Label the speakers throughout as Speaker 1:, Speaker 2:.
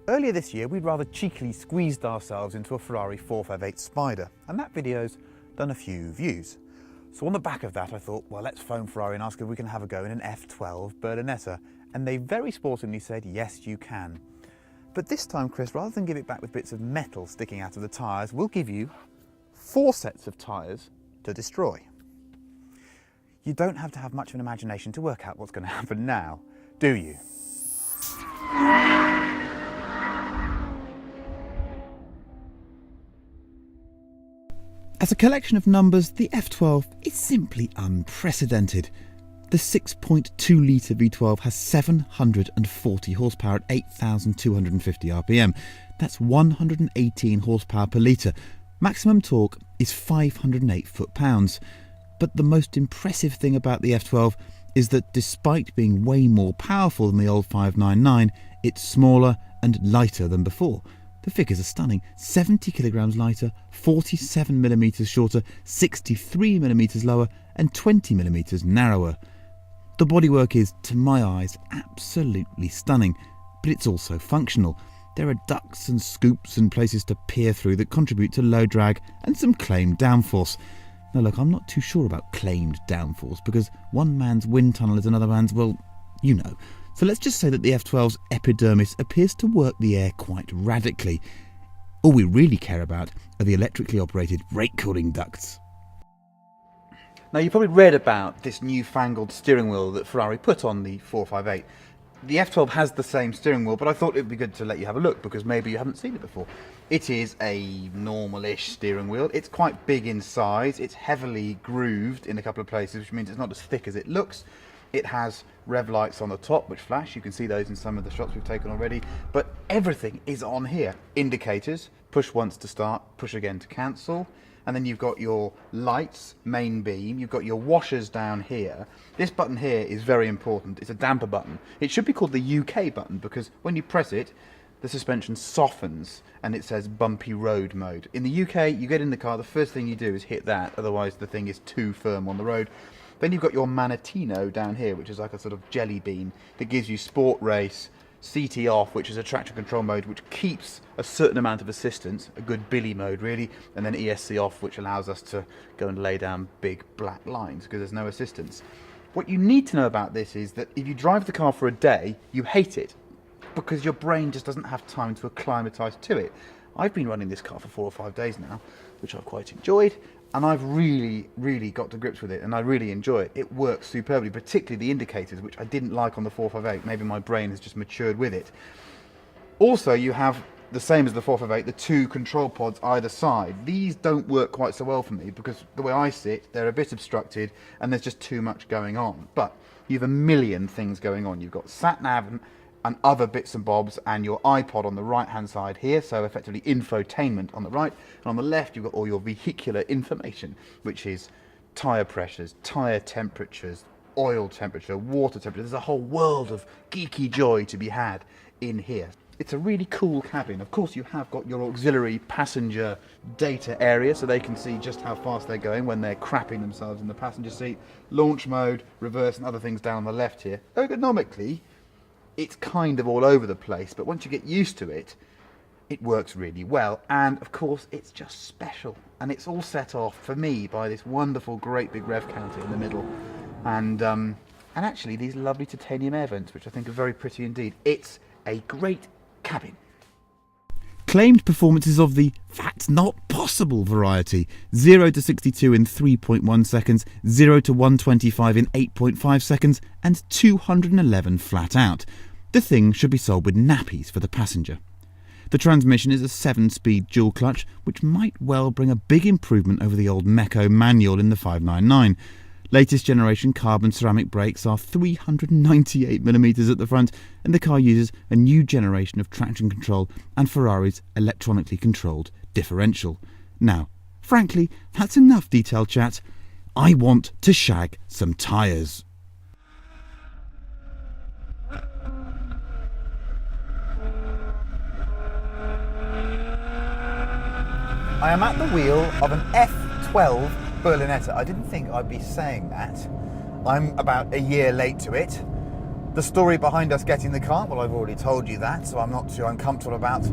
Speaker 1: Earlier this year, we'd rather cheekily squeezed ourselves into a Ferrari 458 Spider, and that video's done a few views. So on the back of that, I thought, well, let's phone Ferrari and ask if we can have a go in an F12 Berlinetta. And they very sportingly said, yes, you can. But this time, Chris, rather than give it back with bits of metal sticking out of the tyres, we'll give you 4 sets of tyres to destroy. You don't have to have much of an imagination to work out what's going to happen now, do you?
Speaker 2: As a collection of numbers, the F12 is simply unprecedented. The 6.2 litre V12 has 740 horsepower at 8,250 RPM. That's 118 horsepower per litre. Maximum torque is 508 foot-pounds. But the most impressive thing about the F12 is that despite being way more powerful than the old 599, it's smaller and lighter than before. The figures are stunning: 70 kilograms lighter, 47 millimeters shorter, 63 millimeters lower and 20 millimeters narrower. The bodywork is, to my eyes, absolutely stunning, but it's also functional. There are ducts and scoops and places to peer through that contribute to low drag and some claimed downforce. Now look, I'm not too sure about claimed downforce because one man's wind tunnel is another man's, well, you know. So let's just say that the F12's epidermis appears to work the air quite radically. All we really care about are the electrically operated brake cooling ducts.
Speaker 1: Now, you probably read about this newfangled steering wheel that Ferrari put on the 458. The F12 has the same steering wheel, but I thought it would be good to let you have a look because maybe you haven't seen it before. It is a normal-ish steering wheel. It's quite big in size. It's heavily grooved in a couple of places, which means it's not as thick as it looks. It has rev lights on the top which flash. You can see those in some of the shots we've taken already. But everything is on here. Indicators, push once to start, push again to cancel. And then you've got your lights, main beam. You've got your washers down here. This button here is very important. It's a damper button. It should be called the UK button because when you press it, the suspension softens and it says bumpy road mode. In the UK, you get in the car, the first thing you do is hit that, otherwise the thing is too firm on the road. Then you've got your Manatino down here, which is like a sort of jelly bean that gives you sport race, CT off, which is a traction control mode which keeps a certain amount of assistance, a good Billy mode really, and then ESC off, which allows us to go and lay down big black lines because there's no assistance. What you need to know about this is that if you drive the car for a day, you hate it because your brain just doesn't have time to acclimatise to it. I've been running this car for 4 or 5 days now, which I've quite enjoyed, and I've really got to grips with it, and I really enjoy it. It works superbly, particularly the indicators, which I didn't like on the 458. Maybe my brain has just matured with it. Also, you have, the same as the 458, the 2 control pods either side. These don't work quite so well for me because the way I sit, they're a bit obstructed and there's just too much going on. But you have a million things going on. You've got sat-nav and other bits and bobs, and your iPod on the right hand side here, so effectively infotainment on the right, and on the left you've got all your vehicular information, which is tyre pressures, tyre temperatures, oil temperature, water temperature. There's a whole world of geeky joy to be had in here. It's a really cool cabin. Of course, you have got your auxiliary passenger data area, so they can see just how fast they're going when they're crapping themselves in the passenger seat. Launch mode, reverse, and other things down on the left here. Ergonomically, it's kind of all over the place, but once you get used to it, it works really well. And of course, it's just special. And it's all set off for me by this wonderful, great big rev counter in the middle. And actually these lovely titanium air vents, which I think are very pretty indeed. It's a great cabin.
Speaker 2: Claimed performances of the "that's not possible" variety: 0 to 62 in 3.1 seconds, 0 to 125 in 8.5 seconds, and 211 flat out. The thing should be sold with nappies for the passenger. The transmission is a 7-speed dual clutch, which might well bring a big improvement over the old Mecco manual in the 599. Latest generation carbon ceramic brakes are 398mm at the front, and the car uses a new generation of traction control and Ferrari's electronically controlled differential. Now, frankly, that's enough detailed chat. I want to shag some tyres.
Speaker 1: I am at the wheel of an F12 Berlinetta. I didn't think I'd be saying that. I'm about a year late to it. The story behind us getting the car, well, I've already told you that, so I'm not too uncomfortable about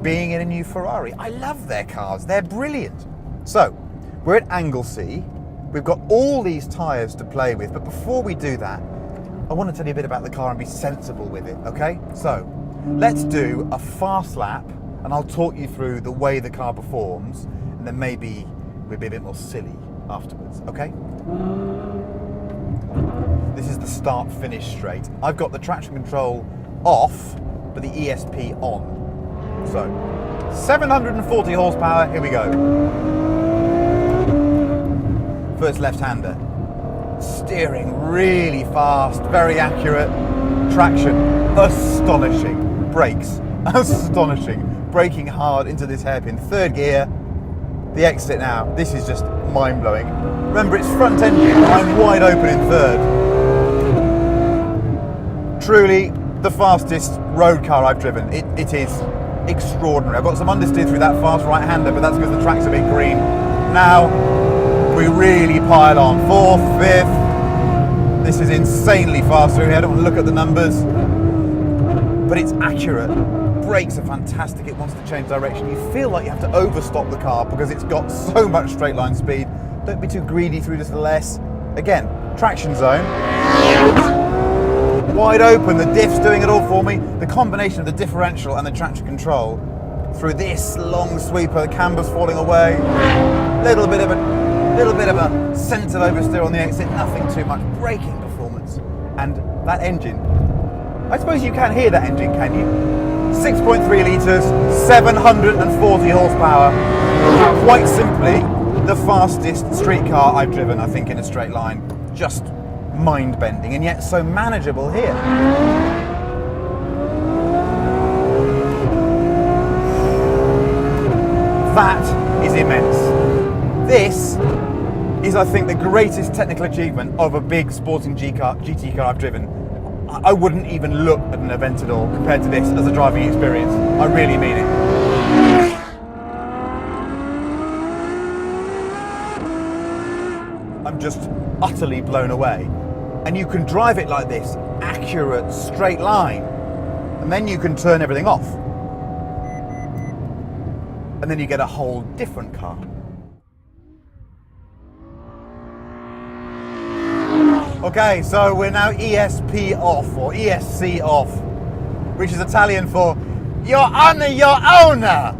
Speaker 1: being in a new Ferrari. I love their cars, they're brilliant. So, we're at Anglesey, we've got all these tyres to play with, but before we do that, I want to tell you a bit about the car and be sensible with it, okay? So, let's do a fast lap, and I'll talk you through the way the car performs, and then maybe we'll be a bit more silly afterwards, okay? This is the start-finish straight. I've got the traction control off, but the ESP on. So, 740 horsepower, here we go. First left-hander. Steering really fast, very accurate. Traction, astonishing. Brakes, astonishing. Braking hard into this hairpin. Third gear, the exit now. This is just mind-blowing. Remember, it's front engine, I'm wide open in third. Truly the fastest road car I've driven. It is extraordinary. I've got some understeer through that fast right-hander, but that's because the track's a bit green. Now, we really pile on. Fourth, fifth. This is insanely fast through here. I don't want to look at the numbers, but it's accurate. Brakes are fantastic. It wants to change direction. You feel like you have to overstop the car because it's got so much straight line speed. Don't be too greedy through this less. Again, traction zone. Wide open, the diff's doing it all for me. The combination of the differential and the traction control through this long sweeper, the camber's falling away. Little bit of a sense of oversteer on the exit, nothing too much. Braking performance. And that engine, I suppose you can hear that engine, can you? 6.3 litres, 740 horsepower. Quite simply, the fastest street car I've driven, I think, in a straight line. Just mind-bending, and yet so manageable here. That is immense. This is, I think, the greatest technical achievement of a big sporting GT car I've driven. I wouldn't even look at an Aventador compared to this as a driving experience. I really mean it. I'm just utterly blown away. And you can drive it like this, accurate, straight line. And then you can turn everything off. And then you get a whole different car. Okay, so we're now ESP off, or ESC off, which is Italian for Your Honor, Your Owner.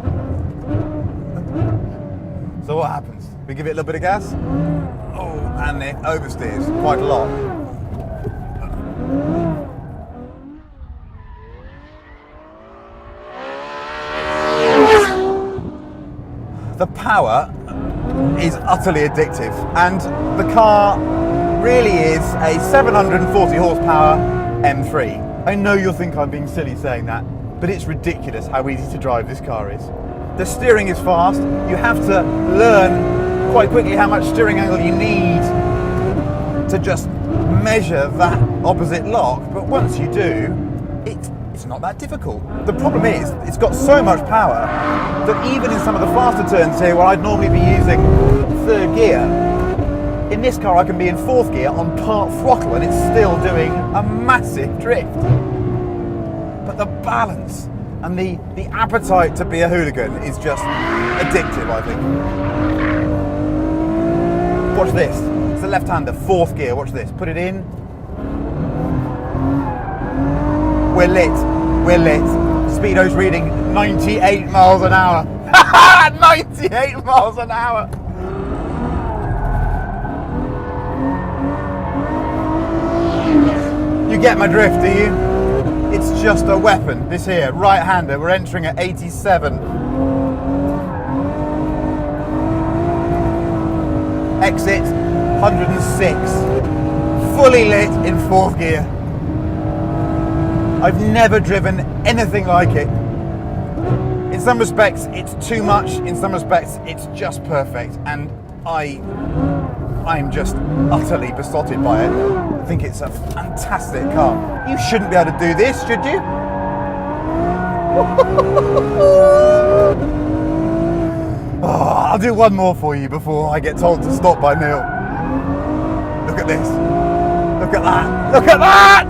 Speaker 1: So what happens? We give it a little bit of gas? Oh, and it oversteers quite a lot. The power is utterly addictive, and the car really is a 740 horsepower M3. I know you'll think I'm being silly saying that, but it's ridiculous how easy to drive this car is. The steering is fast. You have to learn quite quickly how much steering angle you need to just measure that opposite lock, but once you do, it's not that difficult. The problem is, it's got so much power that even in some of the faster turns here, where I'd normally be using third gear, in this car I can be in fourth gear on part throttle and it's still doing a massive drift. But the balance and the appetite to be a hooligan is just addictive, I think. Watch this. It's the left-hander, fourth gear. Watch this. Put it in. We're lit. We're lit. Speedo's reading 98 miles an hour. 98 miles an hour. You get my drift, do you? It's just a weapon. This here, right-hander. We're entering at 87. Exit, 106. Fully lit in fourth gear. I've never driven anything like it. In some respects, it's too much. In some respects, it's just perfect. And I'm just utterly besotted by it. I think it's a fantastic car. You shouldn't be able to do this, should you? Oh, I'll do one more for you before I get told to stop by Neil. Look at this. Look at that. Look at that!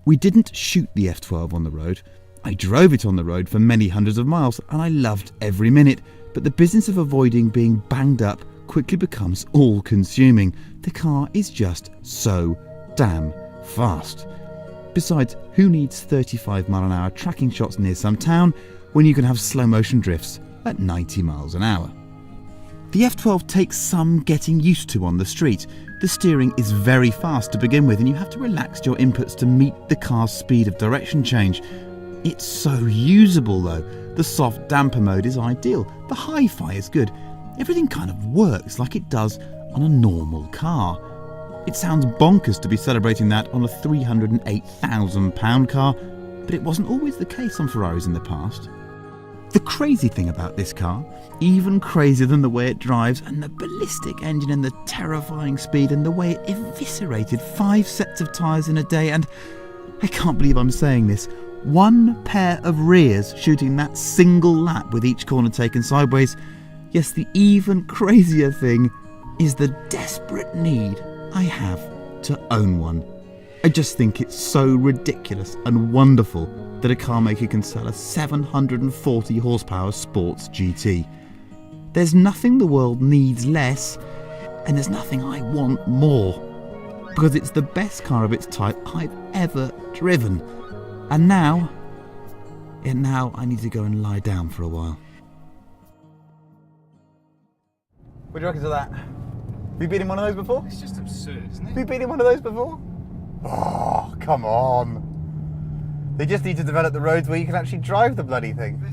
Speaker 2: We didn't shoot the F12 on the road. I drove it on the road for many hundreds of miles and I loved every minute, but the business of avoiding being banged up quickly becomes all-consuming. The car is just so damn fast. Besides, who needs 35-mile-an-hour tracking shots near some town when you can have slow-motion drifts at 90 miles an hour? The F12 takes some getting used to on the street. The steering is very fast to begin with and you have to relax your inputs to meet the car's speed of direction change. It's so usable though. The soft damper mode is ideal, the hi-fi is good. Everything kind of works like it does on a normal car. It sounds bonkers to be celebrating that on a £308,000 car, but it wasn't always the case on Ferraris in the past. The crazy thing about this car, even crazier than the way it drives and the ballistic engine and the terrifying speed and the way it eviscerated 5 sets of tyres in a day and, I can't believe I'm saying this, 1 pair of rears shooting that single lap with each corner taken sideways. Yes, the even crazier thing is the desperate need I have to own one. I just think it's so ridiculous and wonderful that a car maker can sell a 740 horsepower sports GT. There's nothing the world needs less, and there's nothing I want more, because it's the best car of its type I've ever driven. And now I need to go and lie down for a while.
Speaker 1: What do you reckon to that? Have you been in one of those before?
Speaker 3: It's just absurd, isn't it?
Speaker 1: Have you been in one of those before? Oh, come on. They just need to develop the roads where you can actually drive the bloody thing.